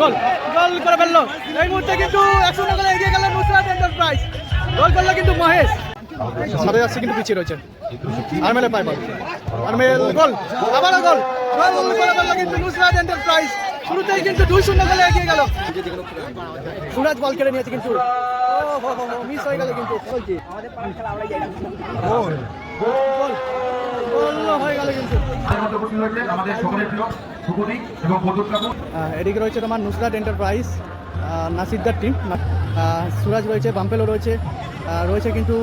গোল গোল করে ফেললো এই মুহূর্তে, কিন্তু 1-0 গোলে এগিয়ে গেল নুসরাত এন্টারপ্রাইজ। গোল করলো কিন্তু মহেশ, সাথে যাচ্ছে কিন্তু পিছিয়ে রয়েছে আরমেলে পায় বল, আরমেল গোল, আবারও গোল, গোল করে ফেললো কিন্তু নুসরাত এন্টারপ্রাইজ। শুরুতেই কিন্তু 2-0 গোলে এগিয়ে গেল। সুরাজ বল কেড়ে নিয়েছে কিন্তু মিস হয়ে গেল, কিন্তু এদিকে রয়েছে তোমার নুসরাত এন্টারপ্রাইজ নাসিরদার টিম, সুরাজ রয়েছে, বাম্পেলো রয়েছে, রয়েছে কিন্তু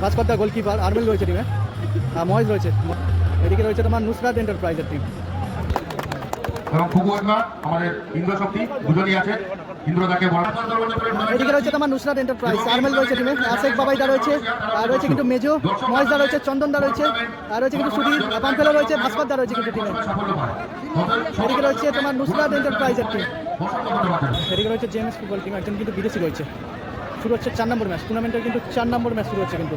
ভাস্করদা গোলকিপার, আরমেল রয়েছে টিমে, মহেশ রয়েছে। এদিকে রয়েছে তোমার নুসরাত এন্টারপ্রাইজের টিম এবং আমাদের ইন্দ্রশক্তি দুজনই আছে। এদিকে রয়েছে তোমার নুসরাত এন্টারপ্রাইজ, আরমেল রয়েছে টিমে, শেখ বাবাইদা রয়েছে, রয়েছে কিন্তু মেজো, মহেশদা রয়েছে, চন্দনদা রয়েছে, রয়েছে কিন্তু সুধীর, পাম্পেলো রয়েছে, ভাস্করদা রয়েছে কিন্তু টিমে। এদিকে রয়েছে তোমার নুসরাত এন্টারপ্রাইজের টিম, এদিকে রয়েছে জেমস ফুটবল টিম, একজন কিন্তু বিদেশি রয়েছে। শুরু হচ্ছে 4 নম্বর ম্যাচ, টুর্নামেন্টের কিন্তু 4 নম্বর ম্যাচ শুরু হচ্ছে কিন্তু।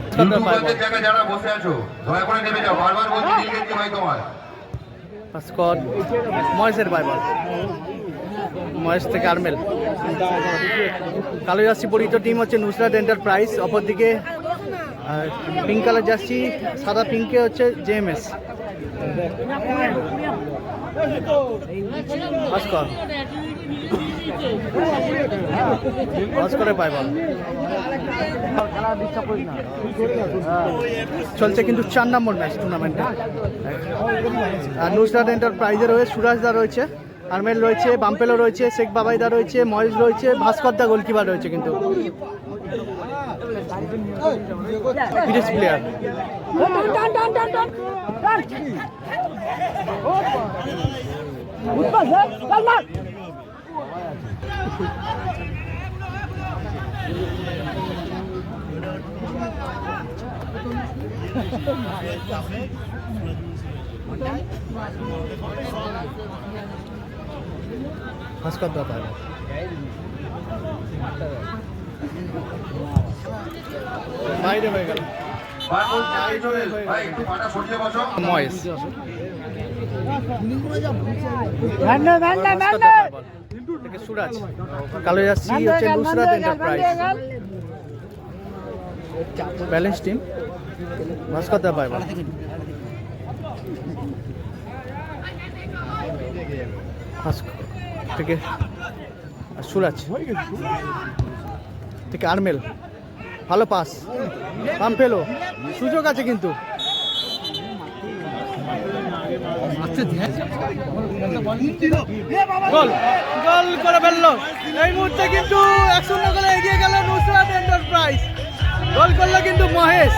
মহেশের বাইবল, মহেশ থেকে আরমেল। কালো জার্সি পরিহিত টিম হচ্ছে নুসরাত এন্টারপ্রাইজ, অপরদিকে পিঙ্ক কালার জার্সি সাদা পিঙ্কে হচ্ছে জেএমএস। ভাস্কর ভাস্করের বাইবল চলছে কিন্তু 4 নম্বর ম্যাচ টুর্নামেন্টে। আর নুসরাত এন্টারপ্রাইজের হয়ে সুরাজদা রয়েছে, আরমেল রয়েছে, বাম্পেলো রয়েছে, শেখ বাবাইদা রয়েছে, মহেশ রয়েছে, ভাস্করদা গোলকিপার রয়েছে কিন্তু বিদেশি প্লেয়ার। ভাস্করদা পায় বাইরে হয়ে গেল মহেশ। সুরাজ কালো জার্সি হচ্ছে নুসরাত এন্টারপ্রাইজ, ব্যালেন্স টিম, ভাস্করদা পায় বল, থেকে সুরাজ থেকে আরমেল, ভালো পাস, পাম্পেলো, সুযোগ আছে কিন্তু গোল গোল করে ফেললো এই মুহূর্তে, কিন্তু 1-0 গোলে এগিয়ে গেল নুসরাত এন্টারপ্রাইজ। গোল করলো কিন্তু মহেশ।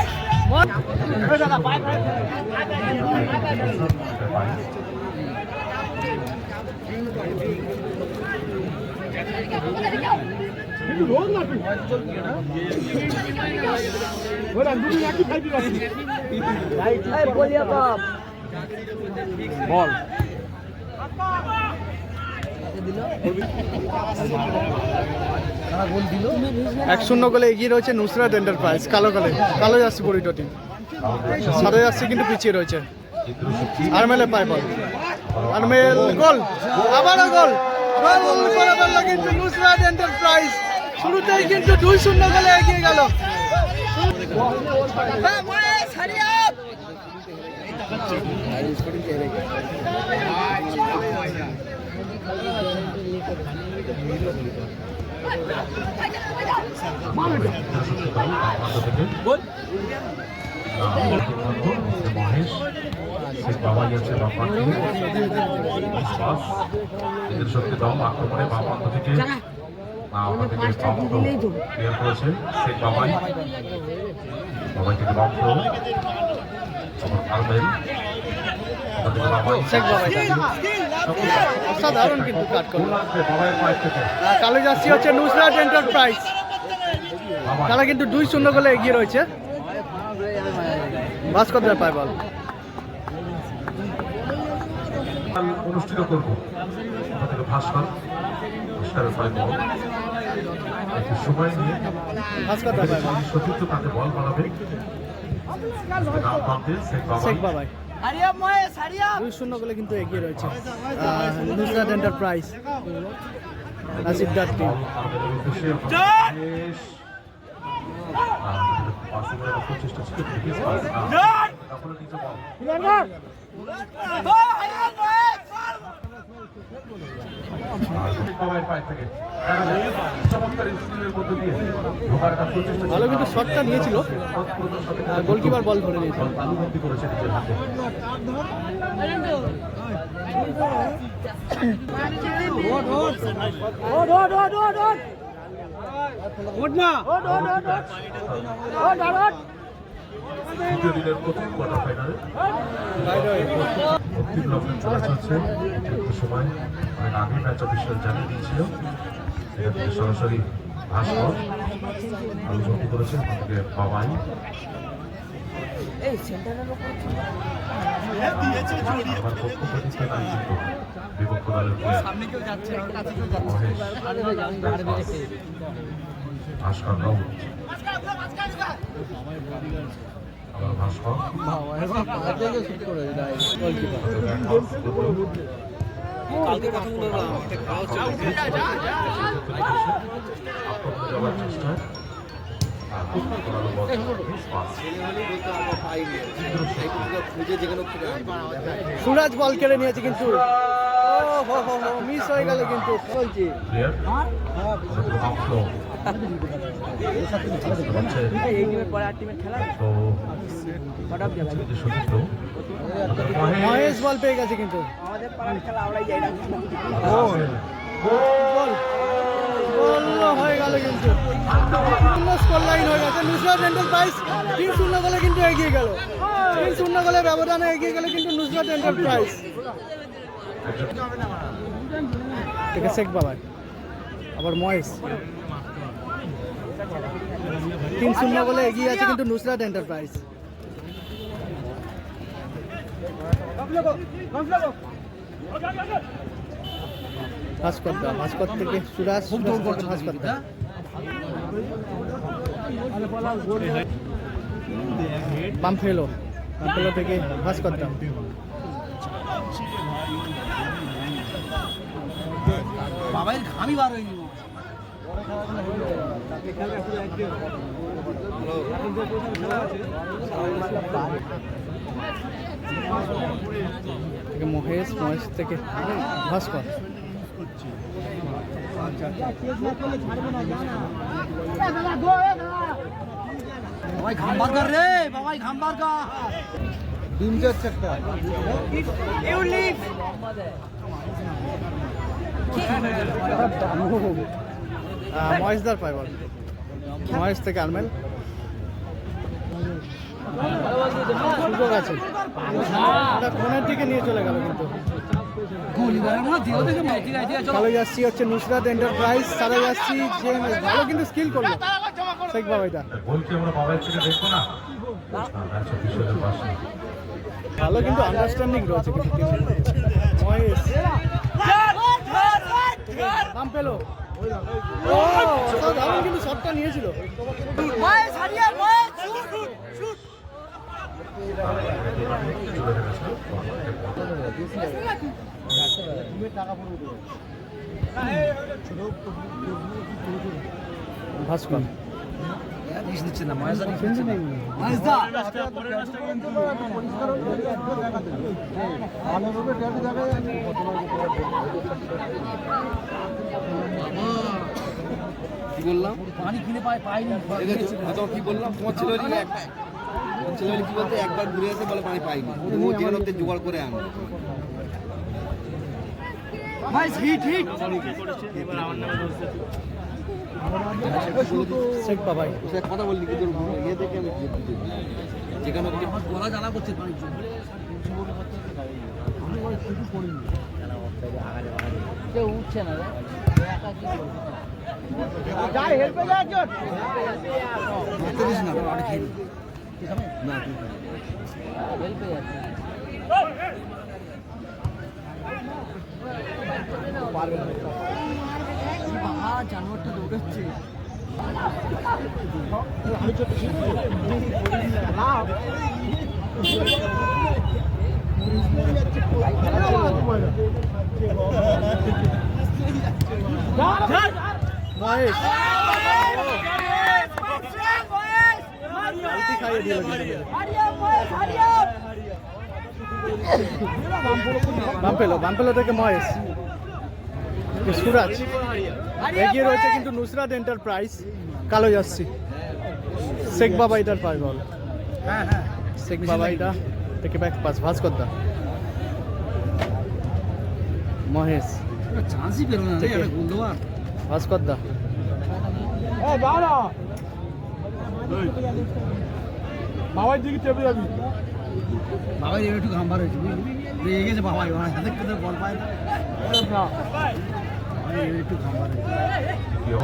বল 1-0 গোলে এগিয়ে রয়েছে নুসরাত এন্টারপ্রাইজ, কালো জার্সি পরিহিত টিম, সাদা জার্সি কিন্তু পিছিয়ে রয়েছে। আরমেলে পায় বল, আরমেল গোল, আবারও গোল, গোল করে ফেললো কিন্তু নুসরাত এন্টারপ্রাইজ। শুরুতেই কিন্তু 2-0 গোলে এগিয়ে গেল। শক্তি দল আক্রমণে বাম প্রান্ত থেকে ক্লিয়ার করেছেন শেখ বাবাই, বাবাই থেকে বাম থ্রো, আরমেল, অসাধারণ কিন্তু কাট করলো। কালো জার্সি হচ্ছে নুসরাত এন্টারপ্রাইজ, তারা কিন্তু 2-0 গোলে এগিয়ে রয়েছে। ভাস্করদা পায় বল, অনুষ্ঠিত করবো ভাস্কর, ভাস্করের পায় বল, একটু সময় নিয়ে সতীর্থ তাকে বল বানাবে, শেখ বাবাই 2-0 গোলে কিন্তু এগিয়ে রয়েছে নুসরাত এন্টারপ্রাইজ নাসিব ডাট টিম। চেষ্টা ভালো কিন্তু শটটা নিয়েছিল, গোলকিপার বল ধরে নিয়েছিল। করেছে নিজের হাতে। দ্বিতীয় দিনের প্রথম কোয়ার্টার ফাইনালে চলে চলছে। একটু সময় অনেক আগে ম্যাচ অফিসিয়াল জানিয়ে দিয়েছিল। এখান থেকে সরাসরি ভাস্কর আলোচনা করেছে আমাকে বাবাই। আমার পক্ষ প্রতিষ্ঠা নাই কিন্তু বিপক্ষ দলের মহেশ ভাস্কর রাউত। আবার ভাস্কর যাওয়ার চেষ্টা সুরাজ বল কেড়ে নিয়েছে কিন্তু মিস হয়ে গেল কিন্তু। মহেশ বল পেয়ে গেছে কিন্তু হয়ে গেল কিন্তু স্কোর লাইন হয়ে গেছে। নুসরাত এন্টারপ্রাইজ 3-0 গোলে কিন্তু এগিয়ে গেল। 3-0 গোলে ব্যবধানে এগিয়ে গেল কিন্তু নুসরাত এন্টারপ্রাইজ থেকে শেখ বাবা। আবার মহেশ 3-0 গোলে এগিয়ে আছে কিন্তু নুসরাত এন্টারপ্রাইজ। ভাস্কর থেকে সুরাজ ভাস্কর বামফেলো থেকে ভাস্কর বাবাইয়ের ঘামি বার হয়ে গেল। মহেশ থেকে ভাস্কর বাবাই ঘামবার কর রে, বাবাই ঘামবার কর। ডিম যাচ্ছে একটা। মহেশদার পায় বল। মহেশ থেকে আরমেল সুযোগ আছে, কোনের দিকে নিয়ে চলে গেল কিন্তু। চালে যাচ্ছি হচ্ছে নুসরাত এন্টারপ্রাইজ, চালে যাচ্ছি ভালো কিন্তু স্কিল করলো শেখ বাবাইটা। ভালো কিন্তু আন্ডারস্ট্যান্ডিং রয়েছে কিন্তু মহেশ নাম পেলো দারুণ কিন্তু শটটা নিয়েছিল। ভাস্কর নিচ্ছে না মহেশ কি বললাম, পানি কিনে পাইনি। কি বললাম তোমার ছেলে কি বলতে একবার ঘুরে আসে বলে পানি পাইনি, যেখানে জোগাড় করে আনো। শেখ বাবাই কথা বললি কি তোর ইয়ে দেখে আমি যেখানে গলা জ্বালা করছে পানি কেউ উঠছে না জানোয়ারটা দৌড়াচ্ছে। মহেশ বালতি খাইয়ে দিল কিন্তু। বাম পেলো থেকে মহেশ সুরাজ এগিয়ে রয়েছে কিন্তু নুসরাত এন্টারপ্রাইজ কালো যাচ্ছি শেখ বাবা এটার পায় বল শেখ বাবা এটা থেকে ব্যাক পাস ভাস্করদা মহেশ চান্সই পেল না রে এটা গোল দেওয়ার। ভাস্করদা বাবার দিকে চেপে যাবি। বাবাই একটু ঘাম বার হয়েছে বুঝলি রেগে গেছে বাবাই হাতে কোথাও বল পায় না বাবাই একটু ঘাম বার হয়েছে। দ্বিতীয়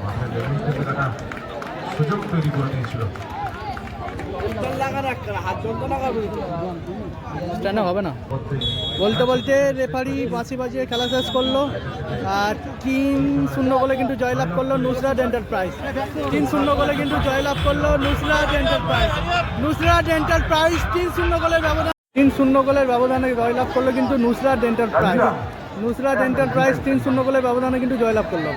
মাঠের লেভেল থেকে তারা সুযোগ তৈরি করে দিয়েছিল। স্ট্যান্ড হবে না প্রত্যেক বলতে বলতে রেফারি বাঁশি বাজিয়ে খেলা শেষ করলো আর 3-0 গোলে কিন্তু জয়লাভ করলো নুসরাত এন্টারপ্রাইজ 3-0 গোলে কিন্তু জয়লাভ করলো নুসরাত এন্টারপ্রাইজ 3-0 গোলের ব্যবধান 3-0 গোলের ব্যবধানে জয়লাভ করলো কিন্তু নুসরাত এন্টারপ্রাইজ 3-0 গোলের ব্যবধানে কিন্তু জয়লাভ করলো।